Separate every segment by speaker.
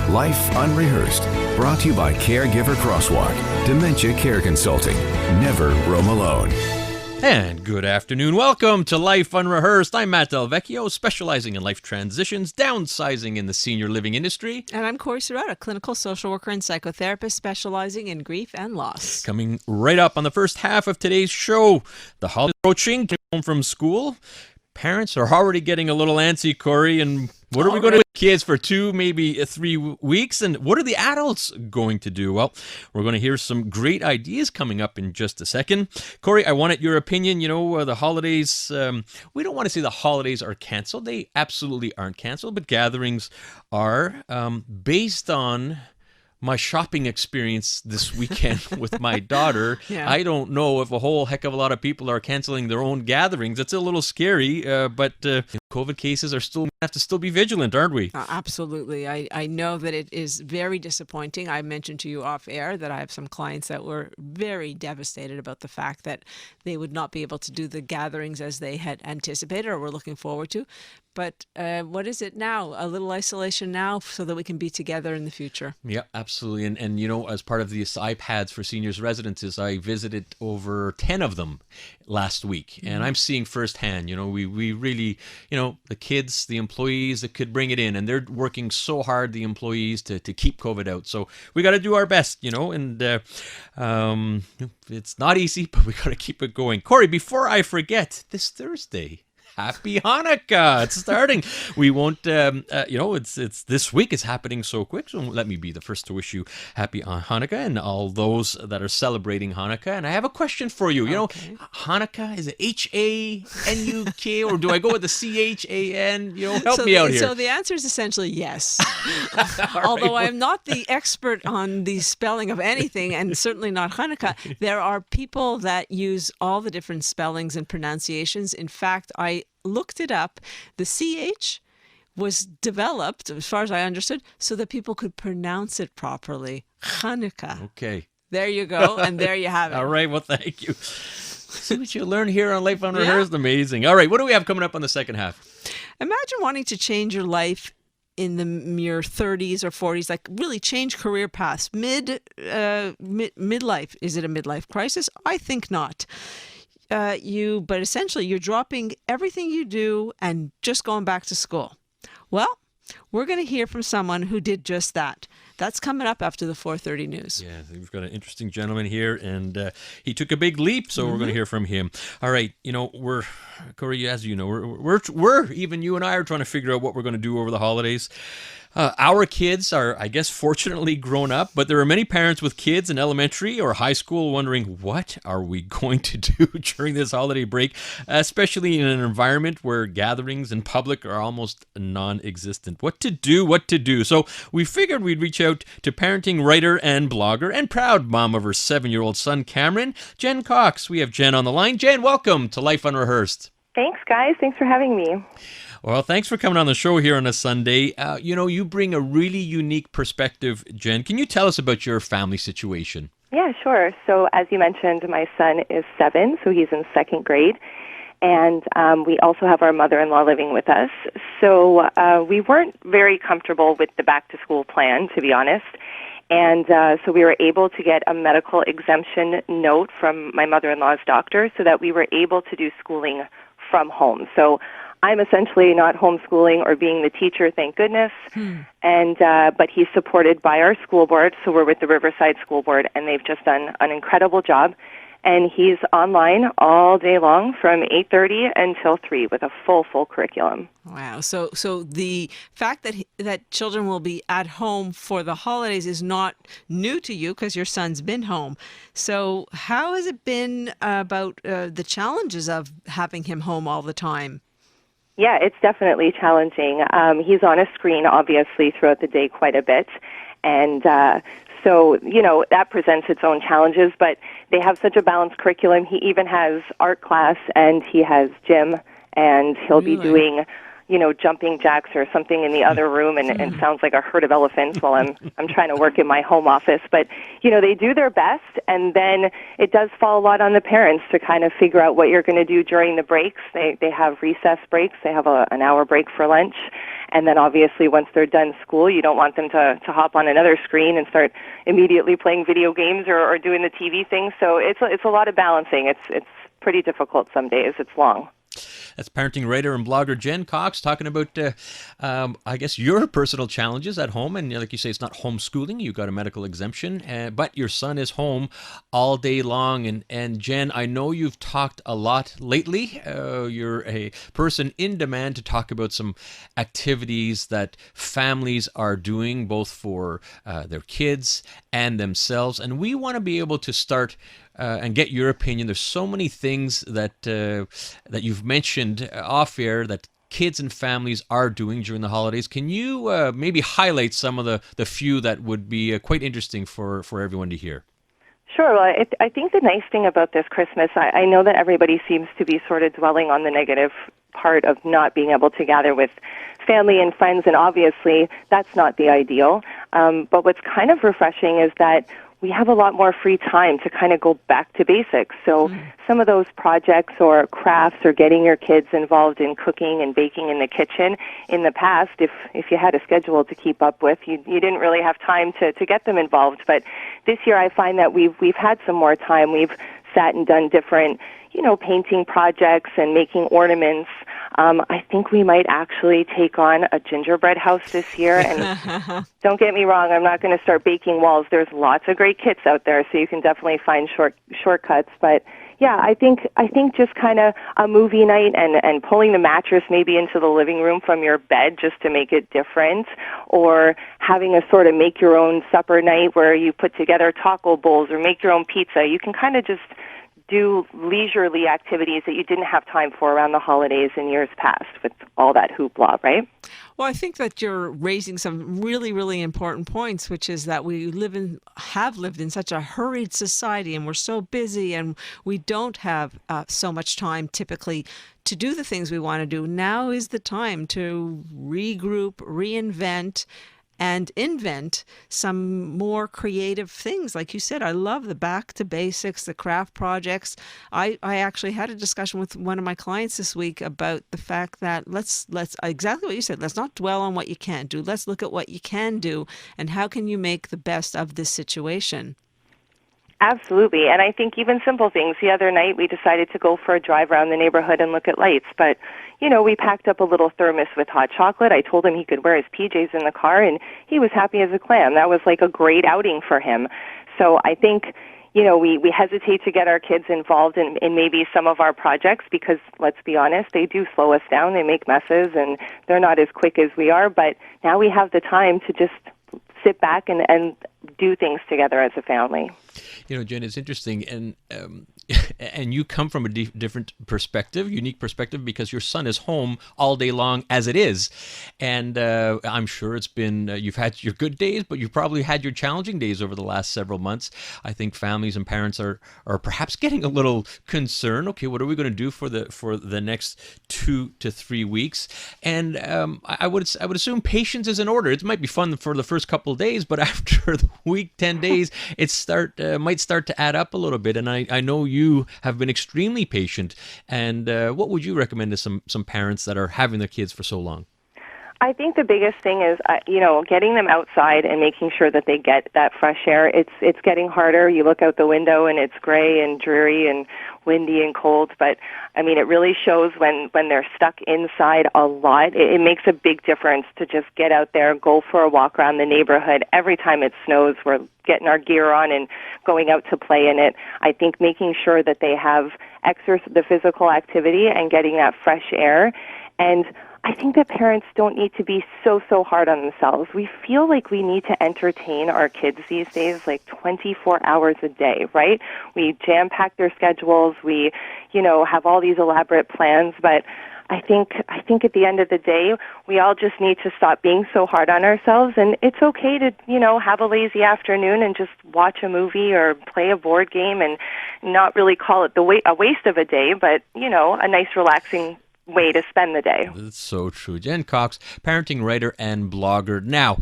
Speaker 1: Life Unrehearsed, brought to you by Caregiver Crosswalk, Dementia Care Consulting. Never roam alone.
Speaker 2: And good afternoon. Welcome to Life Unrehearsed. I'm Matt Del Vecchio, specializing in life transitions, downsizing in the senior living industry.
Speaker 3: And I'm Corey Surratt, a clinical social worker and psychotherapist specializing in grief and loss.
Speaker 2: Coming right up on the first half of today's show, the holiday approaching, home from school. Parents are already getting a little antsy, Corey, and what are we going to do with kids for 2, maybe 3 weeks? And what are the adults going to do? Well, we're going to hear some great ideas coming up in just a second. Corey, I wanted your opinion. You know, the holidays, we don't want to say the holidays are canceled. They absolutely aren't canceled, but gatherings are based on my shopping experience this weekend with my daughter.
Speaker 3: Yeah.
Speaker 2: I don't know if a whole heck of a lot of people are canceling their own gatherings. It's a little scary, but COVID cases are still have to still be vigilant, aren't we?
Speaker 3: Absolutely. I know that it is very disappointing. I mentioned to you off air that I have some clients that were very devastated about the fact that they would not be able to do the gatherings as they had anticipated or were looking forward to. But what is it now? A little isolation now so that we can be together in the future.
Speaker 2: Yeah, absolutely. And you know, as part of these iPads for seniors residences, I visited over 10 of them last week. And I'm seeing firsthand, you know, we really, you know, the kids, the employees that could bring it in, and they're working so hard, the employees, to keep COVID out. So we got to do our best, you know, and it's not easy, but we got to keep it going. Corey, before I forget, this Thursday, Happy Hanukkah! It's starting. We won't, you know, it's this week. It's happening so quick. So let me be the first to wish you Happy Hanukkah and all those that are celebrating Hanukkah. And I have a question for you. You know, Hanukkah, is it H-A-N-U-K or do I go with the C-H-A-N? You know, help me out here.
Speaker 3: So the answer is essentially yes. Although I'm not the expert on the spelling of anything and certainly not Hanukkah, there are people that use all the different spellings and pronunciations. In fact, I looked it up. The CH was developed, as far as I understood, so that people could pronounce it properly. Hanukkah.
Speaker 2: Okay.
Speaker 3: There you go, and there you have it.
Speaker 2: All right, well, thank you. See what you learn here on Life Unrehearsed? Yeah. Amazing. All right, what do we have coming up on the second half?
Speaker 3: Imagine wanting to change your life in your 30s or 40s, like really change career paths. Midlife. Is it a midlife crisis? I think not. But essentially you're dropping everything you do and just going back to school. Well, we're going to hear from someone who did just that. That's coming up after the 4:30 news.
Speaker 2: Yeah, we've got an interesting gentleman here, and he took a big leap, so we're going to hear from him. All right, you know, Corey, as you know, we're even you and I are trying to figure out what we're going to do over the holidays. Our kids are, I guess, fortunately grown up, but there are many parents with kids in elementary or high school wondering, what are we going to do during this holiday break, especially in an environment where gatherings in public are almost non-existent. What to do? So we figured we'd reach out to parenting writer and blogger and proud mom of her 7-year-old son, Cameron, Jenn Coxx. We have Jenn on the line. Jenn, welcome to Life Unrehearsed.
Speaker 4: Thanks, guys. Thanks for having me.
Speaker 2: Well, thanks for coming on the show here on a Sunday. You know, you bring a really unique perspective, Jenn. Can you tell us about your family situation?
Speaker 4: Yeah, sure. So as you mentioned, my son is 7, so he's in 2nd grade. And we also have our mother-in-law living with us. So we weren't very comfortable with the back-to-school plan, to be honest. And so we were able to get a medical exemption note from my mother-in-law's doctor so that we were able to do schooling from home. So I'm essentially not homeschooling or being the teacher, thank goodness. And but he's supported by our school board, so we're with the Riverside School Board, and they've just done an incredible job. And he's online all day long from 8:30 until 3 with a full curriculum.
Speaker 3: Wow. So the fact that children will be at home for the holidays is not new to you because your son's been home. So how has it been about the challenges of having him home all the time?
Speaker 4: Yeah, it's definitely challenging. He's on a screen, obviously, throughout the day quite a bit. And so, you know, that presents its own challenges, but they have such a balanced curriculum. He even has art class, and he has gym, and he'll be doing jumping jacks or something in the other room and sounds like a herd of elephants while I'm trying to work in my home office. But, they do their best, and then it does fall a lot on the parents to kind of figure out what you're going to do during the breaks. They have recess breaks. They have an hour break for lunch. And then obviously once they're done school, you don't want them to hop on another screen and start immediately playing video games or doing the TV thing. So it's a lot of balancing. It's pretty difficult some days. It's long.
Speaker 2: That's parenting writer and blogger Jenn Coxx talking about, I guess, your personal challenges at home. And like you say, it's not homeschooling. You got a medical exemption, but your son is home all day long. And Jenn, I know you've talked a lot lately. You're a person in demand to talk about some activities that families are doing, both for their kids and themselves. And we want to be able to start and get your opinion. There's so many things that you've mentioned off air that kids and families are doing during the holidays. Can you maybe highlight some of the few that would be quite interesting for everyone to hear?
Speaker 4: Sure. Well, I think the nice thing about this Christmas, I know that everybody seems to be sort of dwelling on the negative part of not being able to gather with family and friends, and obviously that's not the ideal. But what's kind of refreshing is that we have a lot more free time to kind of go back to basics. So some of those projects or crafts or getting your kids involved in cooking and baking in the kitchen, in the past, if you had a schedule to keep up with, you didn't really have time to get them involved. But this year I find that we've had some more time. We've sat and done different, painting projects and making ornaments. I think we might actually take on a gingerbread house this year. And don't get me wrong, I'm not going to start baking walls. There's lots of great kits out there, so you can definitely find shortcuts. But yeah, I think just kind of a movie night and pulling the mattress maybe into the living room from your bed just to make it different, or having a sort of make your own supper night where you put together taco bowls or make your own pizza. You can kind of just do leisurely activities that you didn't have time for around the holidays in years past with all that hoopla, right?
Speaker 3: Well, I think that you're raising some really, really important points, which is that we have lived in such a hurried society, and we're so busy, and we don't have so much time typically to do the things we want to do. Now is the time to regroup, reinvent, and invent some more creative things. Like you said, I love the back to basics, the craft projects. I actually had a discussion with one of my clients this week about the fact that let's exactly what you said, let's not dwell on what you can't do. Let's look at what you can do and how can you make the best of this situation.
Speaker 4: Absolutely. And I think even simple things. The other night we decided to go for a drive around the neighborhood and look at lights. But, we packed up a little thermos with hot chocolate. I told him he could wear his PJs in the car, and he was happy as a clam. That was like a great outing for him. So I think, we hesitate to get our kids involved in maybe some of our projects because, let's be honest, they do slow us down. They make messes, and they're not as quick as we are. But now we have the time to just sit back and do things together as a family.
Speaker 2: Jenn, it's interesting, and you come from a different perspective, unique perspective, because your son is home all day long as it is, and I'm sure it's been you've had your good days, but you've probably had your challenging days over the last several months. I think families and parents are perhaps getting a little concerned. Okay, what are we going to do for the next 2 to 3 weeks? And I would assume patience is in order. It might be fun for the first couple of days, but after the week, 10 days, it might start to add up a little bit. And I know you have been extremely patient. And what would you recommend to some parents that are having their kids for so long?
Speaker 4: I think the biggest thing is, getting them outside and making sure that they get that fresh air. It's getting harder. You look out the window and it's gray and dreary and windy and cold. But, it really shows when they're stuck inside a lot. It makes a big difference to just get out there, go for a walk around the neighborhood. Every time it snows, we're getting our gear on and going out to play in it. I think making sure that they have the physical activity and getting that fresh air. And I think that parents don't need to be so hard on themselves. We feel like we need to entertain our kids these days like 24 hours a day, right? We jam-pack their schedules. We, have all these elaborate plans. But I think at the end of the day, we all just need to stop being so hard on ourselves. And it's okay to, have a lazy afternoon and just watch a movie or play a board game and not really call it a waste of a day, but, a nice relaxing way to spend the day.
Speaker 2: That's so true. Jenn Coxx, parenting writer and blogger. Now,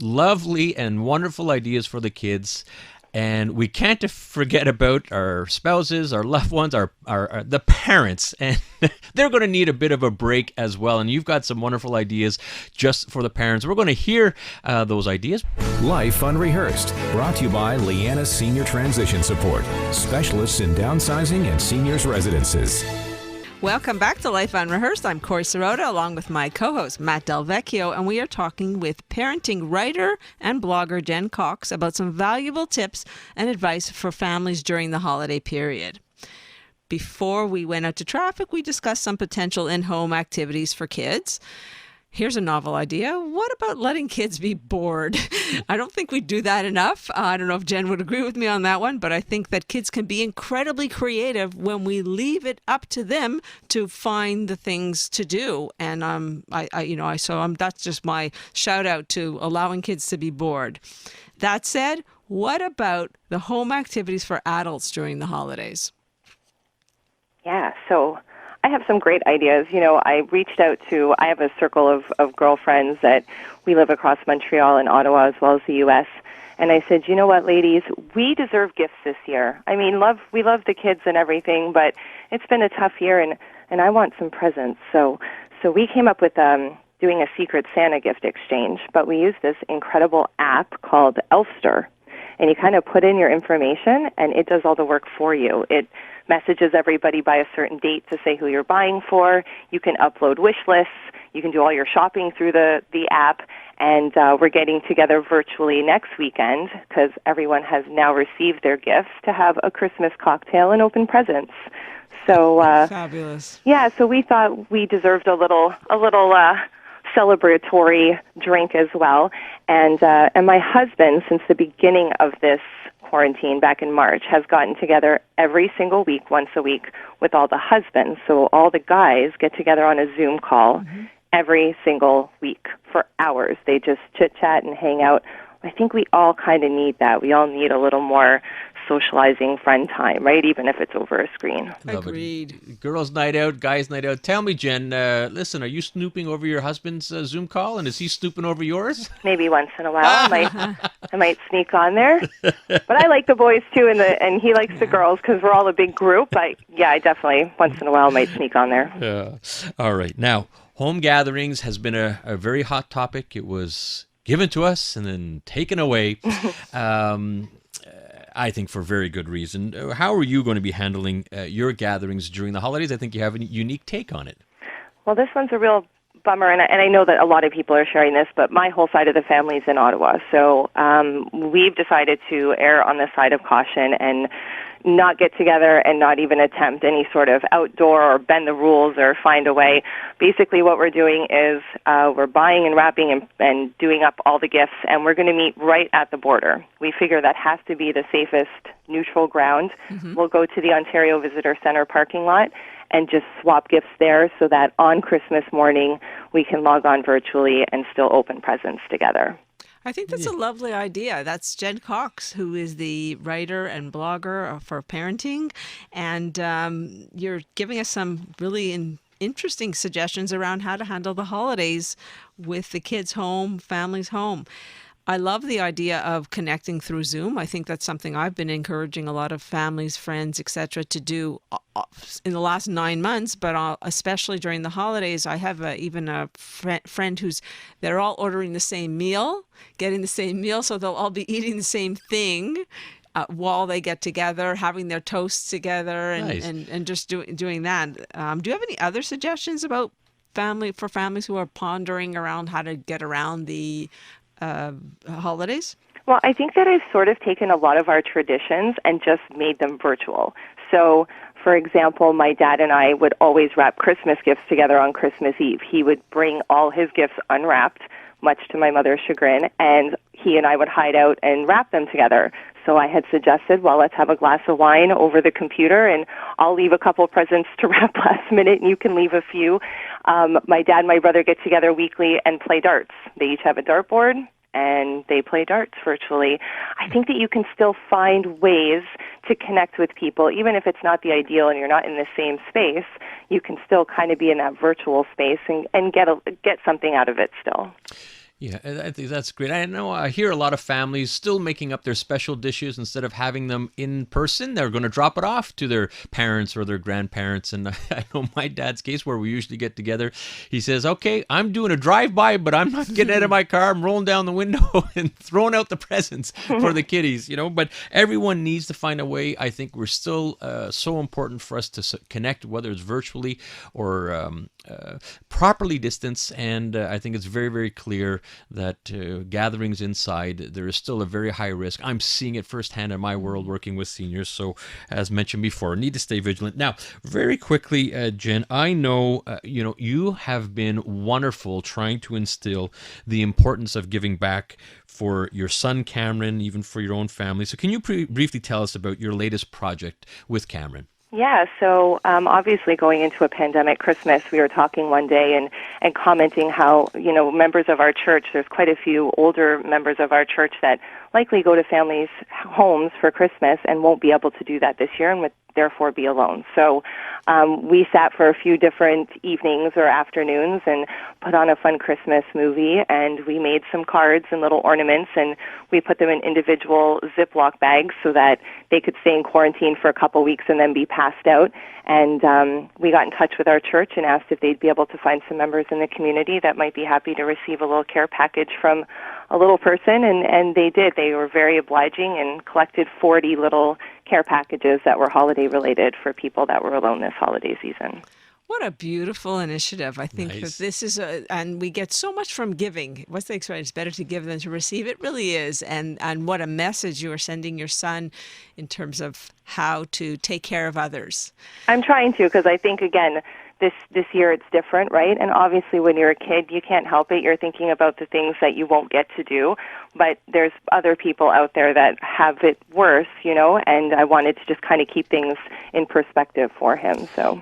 Speaker 2: lovely and wonderful ideas for the kids. And we can't forget about our spouses, our loved ones, our the parents, and they're going to need a bit of a break as well. And you've got some wonderful ideas just for the parents. We're going to hear those ideas.
Speaker 1: Life Unrehearsed, brought to you by Leanna Senior Transition Support, specialists in downsizing and seniors residences.
Speaker 3: Welcome back to Life Unrehearsed. I'm Corey Sirota, along with my co-host Matt Del Vecchio, and we are talking with parenting writer and blogger Jenn Coxx about some valuable tips and advice for families during the holiday period. Before we went out to traffic, we discussed some potential in-home activities for kids. Here's a novel idea. What about letting kids be bored? I don't think we do that enough. I don't know if Jen would agree with me on that one, but I think that kids can be incredibly creative when we leave it up to them to find the things to do. And that's just my shout out to allowing kids to be bored. That said, what about the home activities for adults during the holidays?
Speaker 4: Yeah, so I have some great ideas. I reached out I have a circle of girlfriends that we live across Montreal and Ottawa as well as the U.S. And I said, you know what, ladies, we deserve gifts this year. I mean, we love the kids and everything, but it's been a tough year, and I want some presents. So we came up with doing a Secret Santa gift exchange, but we use this incredible app called Elfster. And you kind of put in your information, and it does all the work for you. It messages everybody by a certain date to say who you're buying for. You can upload wish lists. You can do all your shopping through the app. And we're getting together virtually next weekend because everyone has now received their gifts to have a Christmas cocktail and open presents. So
Speaker 3: Fabulous.
Speaker 4: Yeah, so we thought we deserved a little celebratory drink as well. And my husband, since the beginning of this quarantine back in March, has gotten together every single week, once a week, with all the husbands. So all the guys get together on a Zoom call every single week for hours. They just chit-chat and hang out. I think we all kind of need that. We all need a little more socializing friend time, right? Even if it's over a screen.
Speaker 3: Agreed.
Speaker 2: Girls' night out, guys' night out. Tell me, Jen, listen, are you snooping over your husband's Zoom call, and is he snooping over yours?
Speaker 4: Maybe once in a while. I might sneak on there. But I like the boys, too, and he likes the girls because we're all a big group. I definitely, once in a while, might sneak on there.
Speaker 2: Yeah. All right. Now, home gatherings has been a very hot topic. It was given to us and then taken away. I think for very good reason. How are you going to be handling your gatherings during the holidays? I think you have a unique take on it.
Speaker 4: Well, this one's a real bummer, and I know that a lot of people are sharing this, but my whole side of the family is in Ottawa. So we've decided to err on the side of caution and not get together and not even attempt any sort of outdoor or bend the rules or find a way. Basically what we're doing is we're buying and wrapping and doing up all the gifts, and we're going to meet right at the border. We figure that has to be the safest neutral ground. We'll go to the Ontario Visitor Centre parking lot and just swap gifts there so that on Christmas morning we can log on virtually and still open presents together.
Speaker 3: I think that's a lovely idea. That's Jenn Coxx, who is the writer and blogger for parenting. And you're giving us some really interesting suggestions around how to handle the holidays with the kids home, families home. I love the idea of connecting through Zoom. I think that's something I've been encouraging a lot of families, friends, etc., to do in the last 9 months, but especially during the holidays. I have even a friend they're all ordering the same meal, getting the same meal, so they'll all be eating the same thing while they get together, having their toasts together, and just doing that. Do you have any other suggestions about families who are pondering around how to get around the holidays?
Speaker 4: Well, I think that I've sort of taken a lot of our traditions and just made them virtual. So, for example, my dad and I would always wrap Christmas gifts together on Christmas Eve. He would bring all his gifts unwrapped, much to my mother's chagrin, and he and I would hide out and wrap them together. So I had suggested, well, let's have a glass of wine over the computer, and I'll leave a couple presents to wrap last minute, and you can leave a few. My dad and my brother get together weekly and play darts. They each have a dartboard, and they play darts virtually. I think that you can still find ways to connect with people, even if it's not the ideal and you're not in the same space. You can still kind of be in that virtual space and get something out of it still.
Speaker 2: Yeah, I think that's great. I know I hear a lot of families still making up their special dishes instead of having them in person. They're going to drop it off to their parents or their grandparents. And I know my dad's case where we usually get together. He says, okay, I'm doing a drive-by, but I'm not getting out of my car. I'm rolling down the window and throwing out the presents for the kiddies, But everyone needs to find a way. I think we're still so important for us to connect, whether it's virtually or properly distanced. And I think it's very, very clear that gatherings inside, there is still a very high risk. I'm seeing it firsthand in my world working with seniors. So as mentioned before, need to stay vigilant. Now, very quickly, Jen, I know, you have been wonderful trying to instill the importance of giving back for your son, Cameron, even for your own family. So can you briefly tell us about your latest project with Cameron?
Speaker 4: Yeah, so obviously going into a pandemic Christmas, we were talking one day and commenting how, members of our church, there's quite a few older members of our church that likely go to families' homes for Christmas and won't be able to do that this year and would therefore be alone. So we sat for a few different evenings or afternoons and put on a fun Christmas movie, and we made some cards and little ornaments, and we put them in individual Ziploc bags so that they could stay in quarantine for a couple weeks and then be passed out. And we got in touch with our church and asked if they'd be able to find some members in the community that might be happy to receive a little care package from a little person, and they did. They were very obliging and collected 40 little care packages that were holiday-related for people that were alone this holiday season.
Speaker 3: What a beautiful initiative. I think
Speaker 2: Nice.
Speaker 3: that this is and we get so much from giving. What's the expression? It's better to give than to receive. It really is. And what a message you are sending your son in terms of how to take care of others.
Speaker 4: I'm trying to, because I think, again, this year it's different, right? And obviously when you're a kid, you can't help it. You're thinking about the things that you won't get to do. But there's other people out there that have it worse, and I wanted to just kind of keep things in perspective for him, so...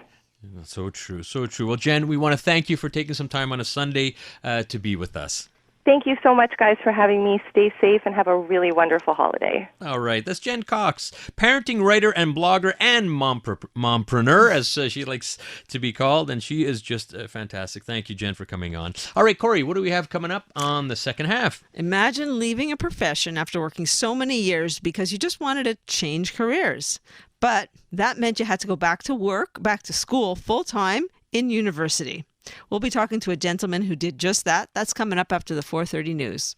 Speaker 2: So true, so true. Well, Jen, we want to thank you for taking some time on a Sunday to be with us.
Speaker 4: Thank you so much, guys, for having me. Stay safe and have a really wonderful holiday.
Speaker 2: All right, that's Jenn Coxx, parenting writer and blogger and mompreneur, as she likes to be called, and she is just fantastic. Thank you, Jen, for coming on. All right, Corey, what do we have coming up on the second half?
Speaker 3: Imagine leaving a profession after working so many years because you just wanted to change careers. But that meant you had to go back to work, back to school full-time in university. We'll be talking to a gentleman who did just that. That's coming up after the 4:30 news.